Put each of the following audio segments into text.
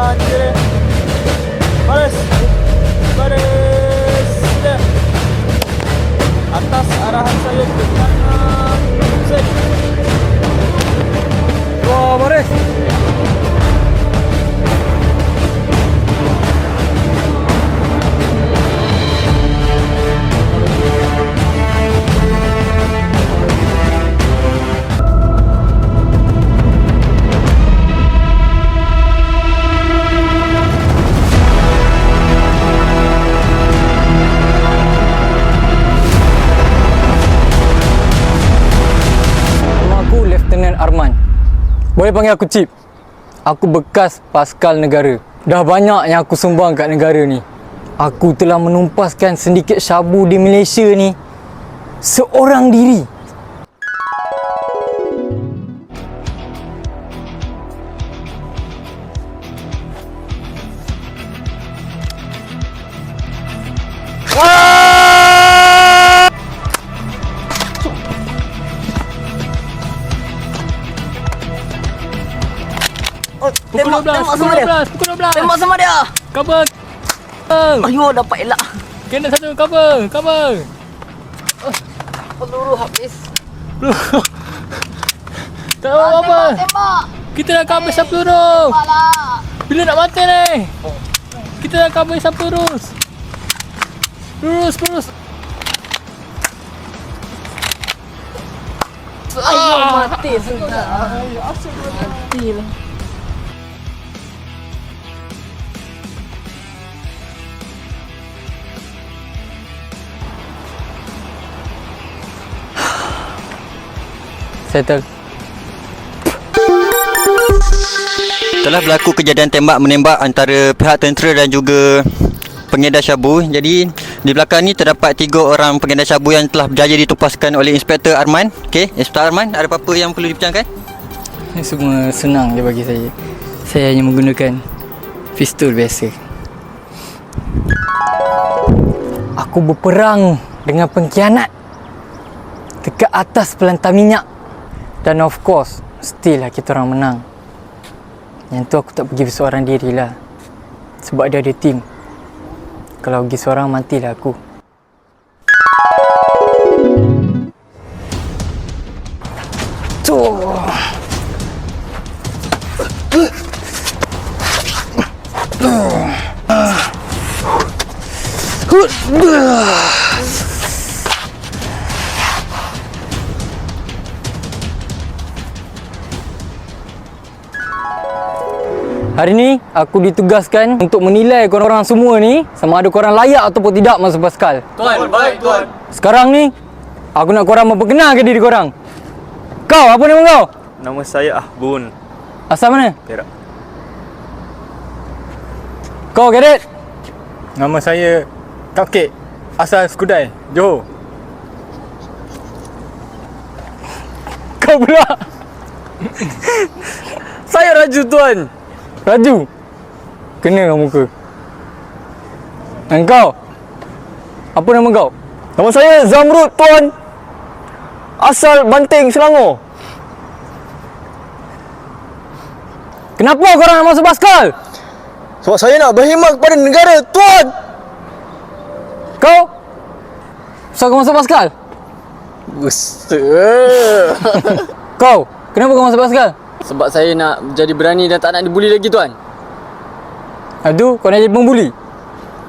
kanan kiri. Baris. Baris. Sudah. Atas arahan saya ke kanan. Set. Dua baris. Arman. Boleh panggil aku Cip. Aku bekas Paskal negara. Dah banyak yang aku sumbang kat negara ni. Aku telah menumpaskan sindiket syabu di Malaysia ni seorang diri. Tembak sama dia. Pukul 12. Tembak sama dia. Cover. Ayuh, dapat elak. Kena satu. Cover. Peluru habis. Tak apa. Tembak. Kita dah cover satu peluru. Tembaklah. Bila nak mati ni? Kita dah cover satu terus. Terus. Ayuh, mati sudah. Matilah. Settle. Telah berlaku kejadian tembak-menembak antara pihak tentera dan juga pengedar syabu. Jadi di belakang ni terdapat 3 orang pengedar syabu yang telah berjaya ditupaskan oleh Inspektor Arman. Okey, Inspektor Arman, ada apa-apa yang perlu dibincangkan? Ini semua senang je bagi saya. Saya hanya menggunakan pistol biasa. Aku berperang dengan pengkhianat dekat atas pelantar minyak. Dan of course, still lah kita orang menang. Yang tu aku tak pergi berseorang diri lah. Sebab dia ada team. Kalau pergi seorang, matilah aku. Hari ni aku ditugaskan untuk menilai korang semua ni sama ada korang layak ataupun tidak masuk Paskal. Tuan, baik tuan. Sekarang ni aku nak korang memperkenalkan diri korang. Kau, apa nama kau? Nama saya Ahbun. Asal mana? Perak. Kau, Kadet? Nama saya Cupcake, asal Skudai, Johor. Kau pula? Saya Raju tuan. Raju? Kena kau muka. Dan kau? Apa nama kau? Nama saya Zamrud tuan. Asal Banting, Selangor. Kenapa korang nak masuk Paskal? Sebab saya nak berkhidmat kepada negara tuan. Kau? Kenapa kau masuk Paskal? Kau? Kenapa kau masuk Paskal? Sebab saya nak jadi berani dan tak nak dibuli lagi tuan. Aduh, kau nak jadi pembuli?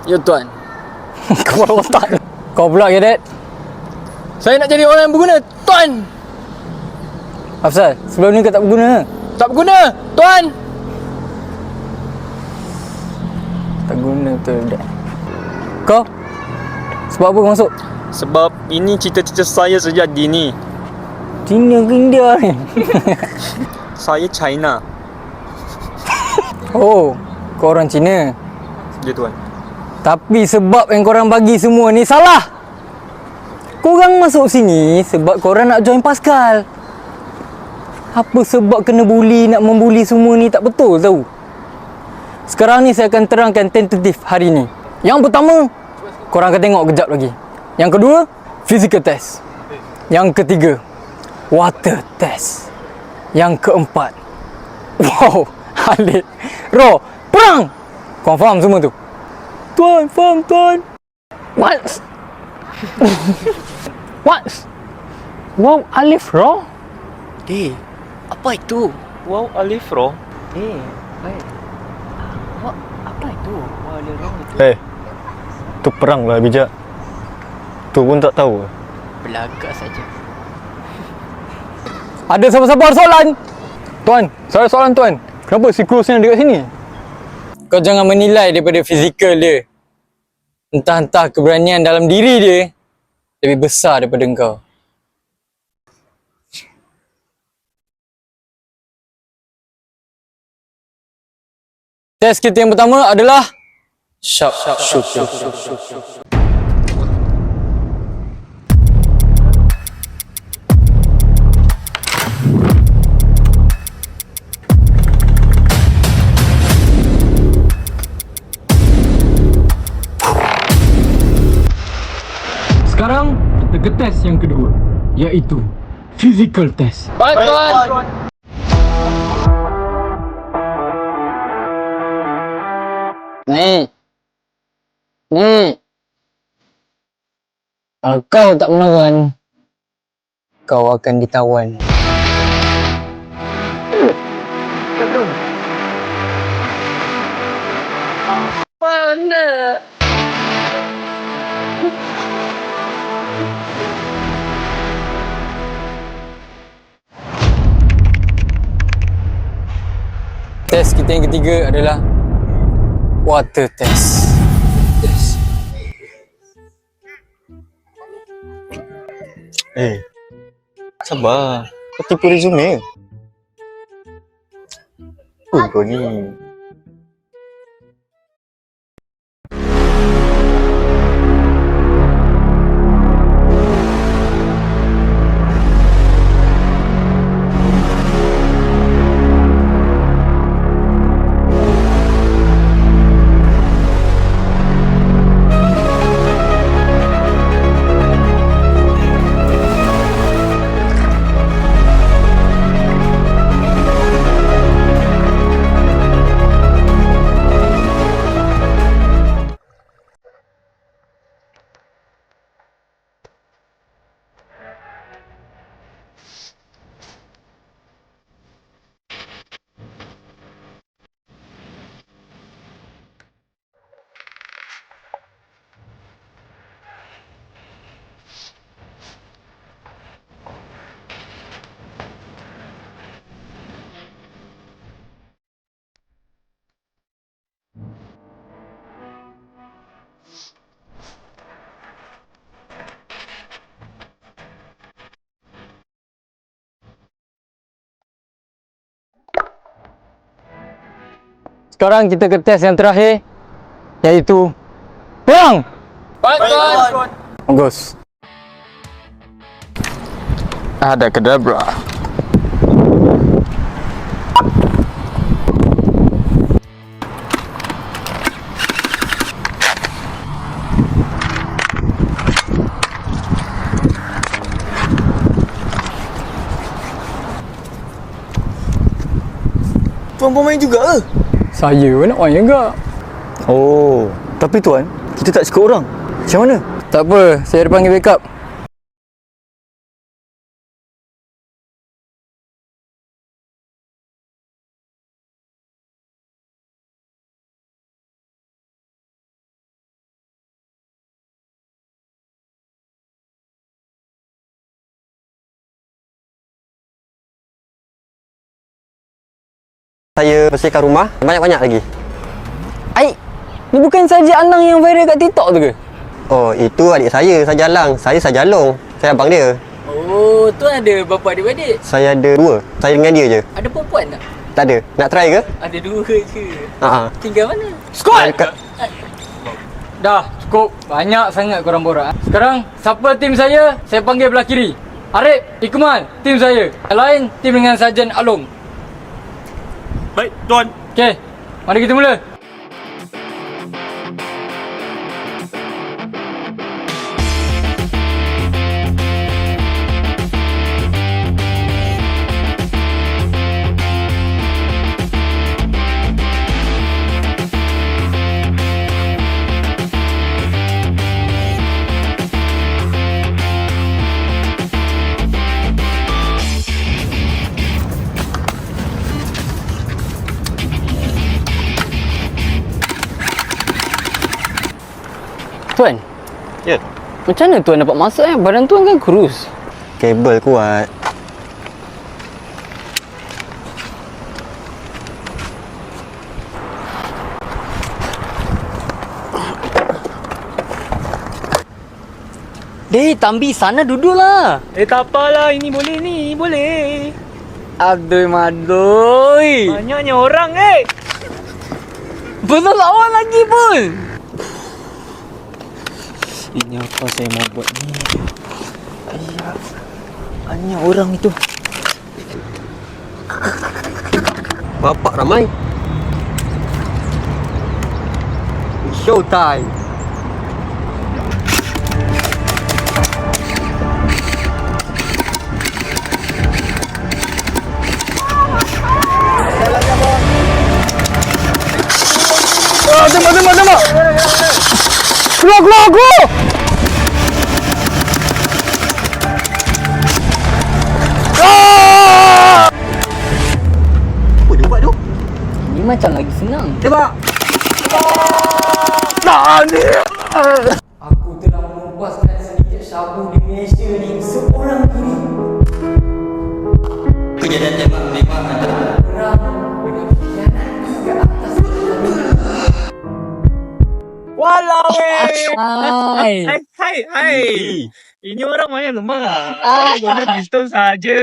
Ya tuan. Kau otak. Kau pula, Kadet? Saya nak jadi orang yang berguna tuan. Afsal, sebelum ni kau tak berguna. Tak berguna tuan. Tak guna betul, Dad. Kau? Sebab apa kau masuk? Sebab ini cita-cita saya sejak dini. Cina ke India ni? Saya China. Oh, kau orang Cina. Ya tuan. Tapi sebab yang korang bagi semua ni salah. Korang masuk sini sebab korang nak join Paskal. Apa sebab kena bully, nak membuli semua ni tak betul tau. Sekarang ni saya akan terangkan tentatif hari ni. Yang pertama, korang akan tengok kejap lagi. Yang kedua, physical test. Yang ketiga, water test. Yang keempat, wow, Halid, Ro, Pro! Orang! Kau faham semua tu? Tuan, faham tuan. What? What? Wow, Alif Raw? Eh, apa itu? Wow, Alif Ro. Apa itu? Wah, dia orang itu. Tu perang lah bijak. Tu pun tak tahu. Belagak saja. Ada siapa-siapa ada soalan? Tuan, saya soalan tuan. Kenapa siklusnya dekat sini? Kau jangan menilai daripada fizikal dia. Entah-entah keberanian dalam diri dia lebih besar daripada engkau. Test kita yang pertama adalah sharp shooter. Sekarang kita ke test yang kedua, iaitu physical test. Baik, Tuan. Ni. Kalau kau tak menekan, kau akan ditawan. Mana? Test kita yang ketiga adalah water test. Sabar. Kau tipu resume. Kau ni. Sekarang kita ke test yang terakhir, iaitu perang. Baik, Tuan. Bagus. Ada kedabra. Tuan pun main juga ke? Saya pun nak main juga. Oh, tapi tuan, kita tak cukup orang. Macam mana? Tak apa, saya ada panggil backup. Saya bersihkan rumah, banyak-banyak lagi. Ai, ni bukan saja Alang yang viral kat TikTok tu ke? Oh, itu adik saya, Sajalang. Saya Sajalong. Saya abang dia. Oh, Tuan ada berapa adik-beradik? Saya ada 2. Saya dengan dia je. Ada perempuan tak? Tak ada. Nak try ke? Ada 2 je. Ha. Tinggal mana? Squad! Dah, cukup. Banyak sangat korang borak. Sekarang, siapa tim saya panggil belah kiri. Arif, Ikmal, tim saya. Yang lain, tim dengan Sarjan Along. Baik, Tuan. Okey, mari kita mula. Tuan, Ya. macam mana tuan dapat masuk Badan tuan kan kurus. Kabel kuat. Tambi sana duduklah. tak apalah. Ini boleh ni. Boleh. Aduh madoi. Banyaknya orang Belum lawan lagi pun. Ini apa saya mau buat ni? Ayah, banyak orang itu. Bapak ramai. Showtime. Tembak! Keluar aku! Apa dia buat tu? Ini macam lagi senang. Tembak. Aku telah menumpaskan sedikit syabu di Malaysia ni seorang diri. Kejadian tembak menembak antara Perang dengan pengkhianat ke atas Walau Hai. Hai. Ini orang main lemah. Guna pistol saja.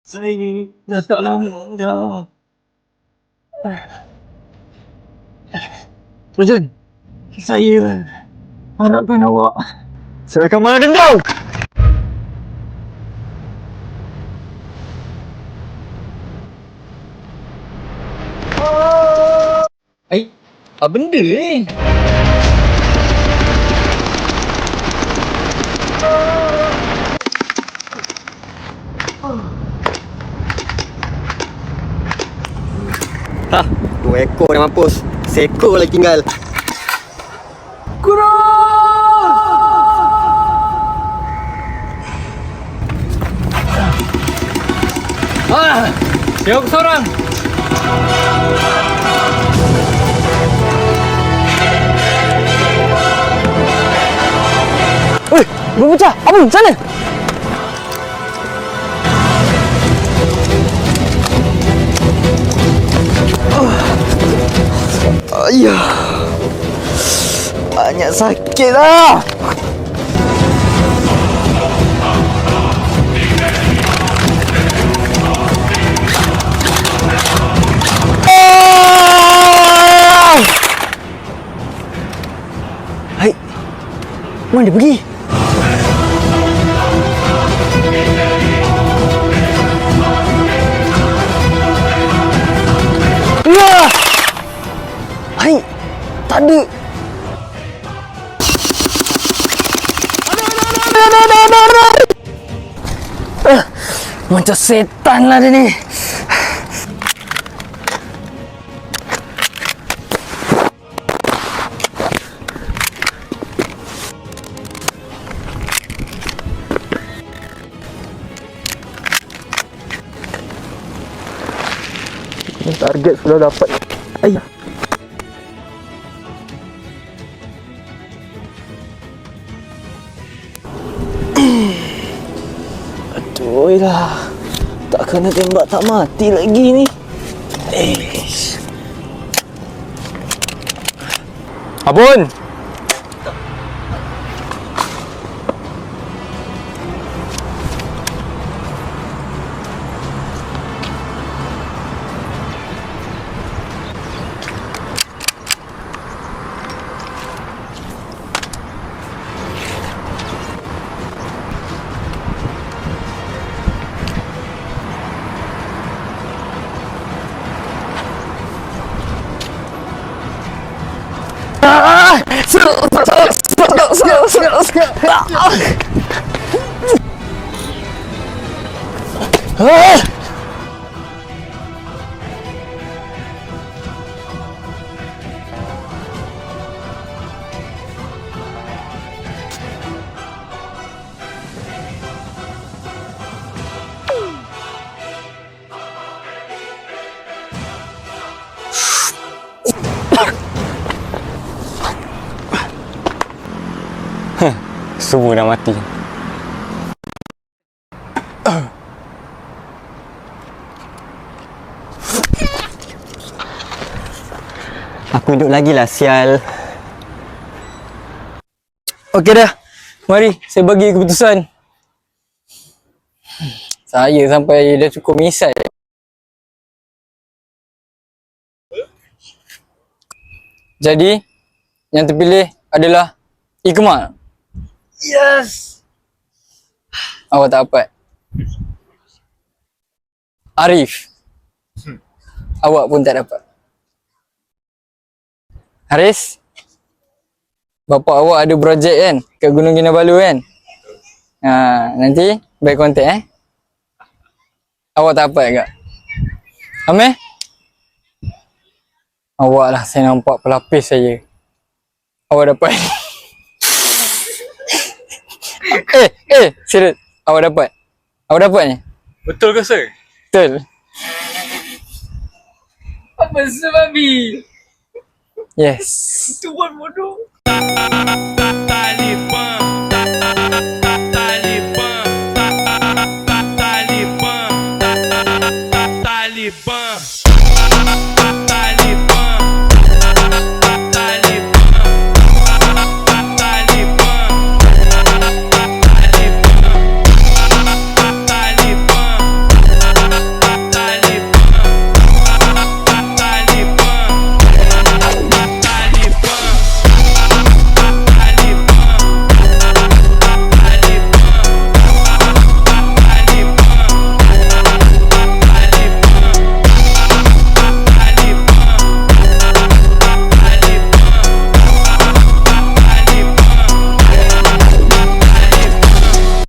Saya dah tak lama dah. Rajan, saya harapkan awak serahkan mana dendam. Apa benda ni? Hah, 2 ekor dah mampus. Seekor lagi tinggal. Siap seorang. Berpecah. Apa? Sana. Ayah, banyak sakit lah. Hai, mana dia pergi? Ya! Hai, tak ada. Macam setan lah dia ni. Target sudah dapat. Ayah. Aduh lah. Tak kena tembak tak mati lagi ni. Abun. Semua dah mati. Aku hidup lagi lah, sial. Okey dah. Mari, saya bagi keputusan. Saya sampai dah cukup misal. Jadi, yang terpilih adalah Ikmal. Yes. Awak tak dapat. Arif. Awak pun tak dapat. Haris. Bapa awak ada projek kan kat Gunung Kinabalu kan? Nanti by contact Awak tak dapat agak. Ameh? Awak lah, saya nampak pelapis saya. Awak dapat. Serius. Awak dapat. Awak dapat ni? Betul ke sir? Betul. Apa sebabi? Yes. Tuan bodoh. Taliban, Taliban, Taliban, Taliban.